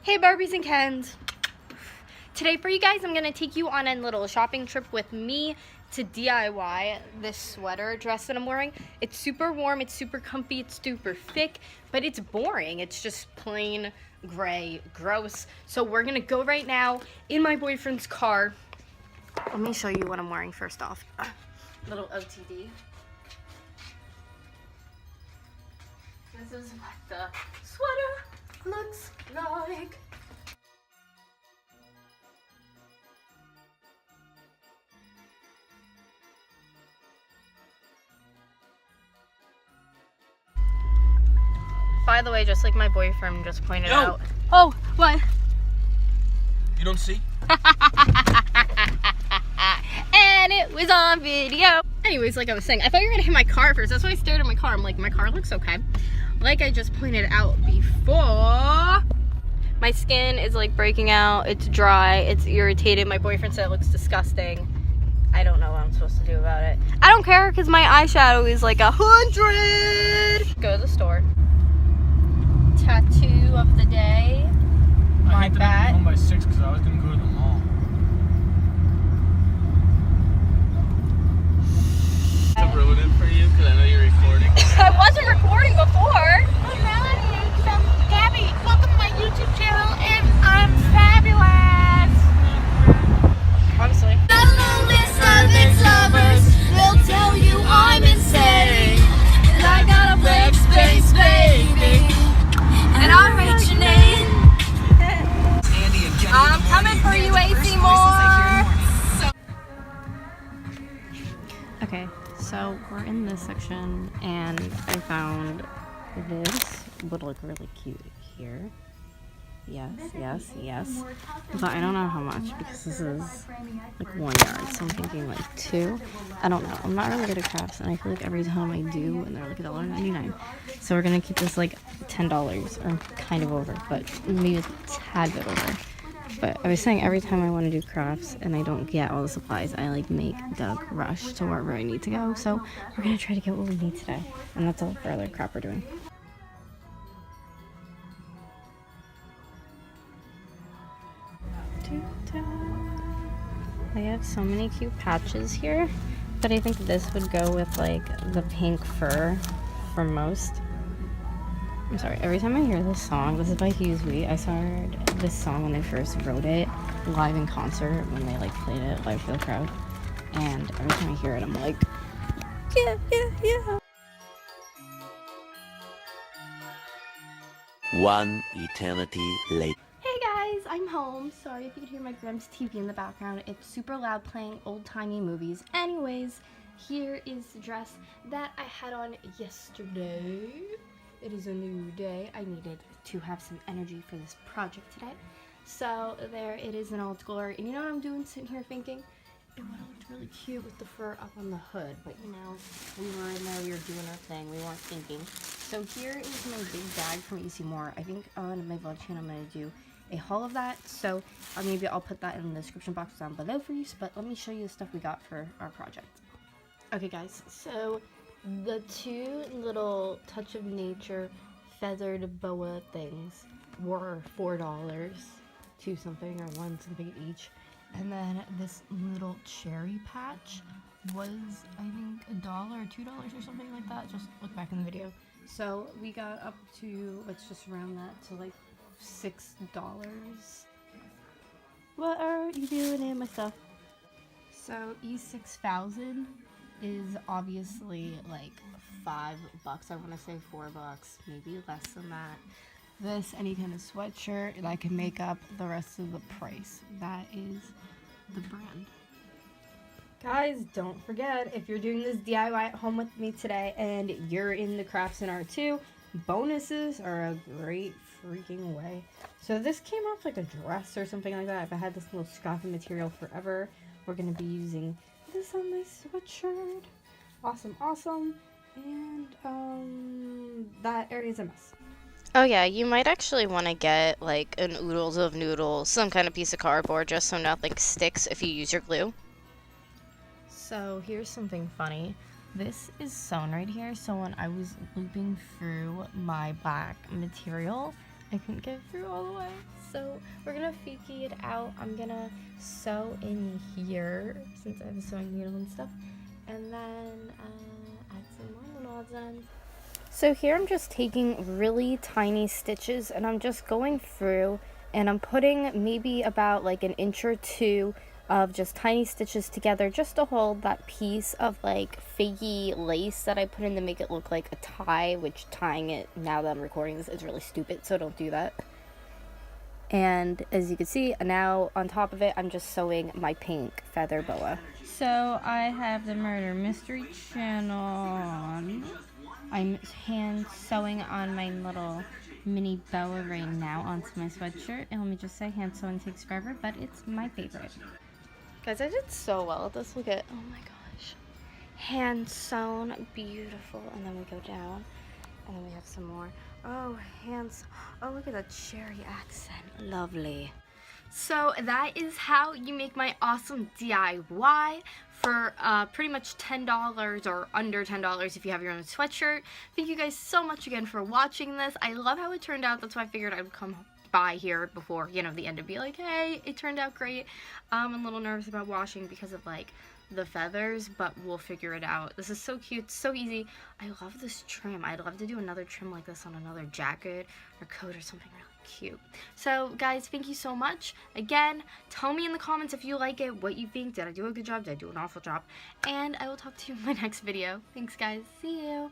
Hey Barbies and Kens. Today for you guys, I'm going to take you on a little shopping trip with me to DIY this sweater dress that I'm wearing. It's super warm, it's super comfy, it's super thick, but it's boring. It's just plain gray, gross. So we're going to go right now in my boyfriend's car. Let me show you what I'm wearing first off. Little OTD. This is what the sweater looks like. By the way, just like my boyfriend just pointed out. Oh, what? You don't see? And it was on video. Anyways, like I was saying, I thought you were gonna hit my car first. That's why I stared at my car. I'm like, my car looks okay. Like I just pointed out before, my skin is like breaking out. It's dry. It's irritated. My boyfriend said it looks disgusting. I don't know what I'm supposed to do about it. I don't care because my eyeshadow is like 100. Go to the store. Tattoo of the day. I had to be home by 6 because I was gonna go to the mall. To ruin it for you because I know you're recording. I wasn't recording before. Hey Melanie, so Gabby, welcome to my YouTube channel, and I'm fabulous. Obviously. The list of its lovers will tell you I'm insane. And I got a blank space, baby, and I write your name. I'm coming for you, AC Moore. Okay, so we're in this section, and I found this would look really cute here. Yes, yes, yes. But I don't know how much because this is like 1 yard, so I'm thinking like 2. I don't know. I'm not really good at crafts, and I feel like every time I do, and they're like $1.99. So we're gonna keep this like $10 or kind of over, but maybe a tad bit over. But I was saying every time I want to do crafts and I don't get all the supplies, I like make Doug rush to wherever I need to go. So we're gonna try to get what we need today, and that's all for other crap we're doing. They have so many cute patches here, but I think this would go with like the pink fur for most. I'm sorry, every time I hear this song, this is by Hughesby. I heard this song when they first wrote it live in concert when they like played it live for the crowd, and every time I hear it I'm like, yeah, yeah, yeah. One eternity later. Hey guys, I'm home. Sorry if you can hear my Grimm's TV in the background. It's super loud playing old-timey movies. Anyways, here is the dress that I had on yesterday. It is a new day. I needed to have some energy for this project today. So there it is in all its glory. And you know what I'm doing sitting here thinking? It would have looked really cute with the fur up on the hood. But you know, we were in there, we were doing our thing. We weren't thinking. So here is my big bag from AC Moore. I think on my vlog channel I'm going to do a haul of that. So maybe I'll put that in the description box down below for you. But let me show you the stuff we got for our project. Okay guys, so the two little Touch of Nature feathered boa things were $4, 2 something or 1 something each. And then this little cherry patch was, I think, $1 or $2 or something like that. Just look back in the video. So we got up to, let's just round that to like $6. What are you doing in my stuff? So E6000 is obviously like $5. I want to say $4, maybe less than that. This, any kind of sweatshirt that can make up the rest of the price. That is the brand. Guys, don't forget, if you're doing this DIY at home with me today and you're in the crafts and art too, bonuses are a great freaking way. So this came off like a dress or something like that. If I had this little scrap of material forever, we're going to be using this on my sweatshirt. Awesome, awesome. And that area is a mess. Oh yeah, you might actually want to get like an oodles of noodles, some kind of piece of cardboard, just so nothing sticks if you use your glue. So here's something funny. This is sewn right here, so when I was looping through my black material, I couldn't get through all the way. So we're gonna fiki it out. I'm gonna sew in here since I have a sewing needle and stuff, and then add some more little odds and ends. So here I'm just taking really tiny stitches and I'm just going through and I'm putting maybe about like an inch or two of just tiny stitches together just to hold that piece of like fakey lace that I put in to make it look like a tie, which tying it now that I'm recording this is really stupid, so don't do that. And as you can see, now on top of it I'm just sewing my pink feather boa. So I have the Murder Mystery channel on. I'm hand sewing on my little mini boa right now onto my sweatshirt, and let me just say, hand sewing takes forever, but it's my favorite. Guys, I did so well at this. Look at, oh my gosh, hand sewn, beautiful. And then we go down, and then we have some more. Oh, hands. Oh, look at that cherry accent, lovely. So that is how you make my awesome DIY for pretty much $10 or under $10 if you have your own sweatshirt. Thank you guys so much again for watching this. I love how it turned out. That's why I figured I would come by here before, you know, the end and be like, hey, it turned out great. I'm a little nervous about washing because of like the feathers, but we'll figure it out. This is so cute, so easy. I love this trim. I'd love to do another trim like this on another jacket or coat or something really cute. So guys, thank you so much. Again, tell me in the comments if you like it, what you think. Did I do a good job? Did I do an awful job? And I will talk to you in my next video. Thanks guys. See you.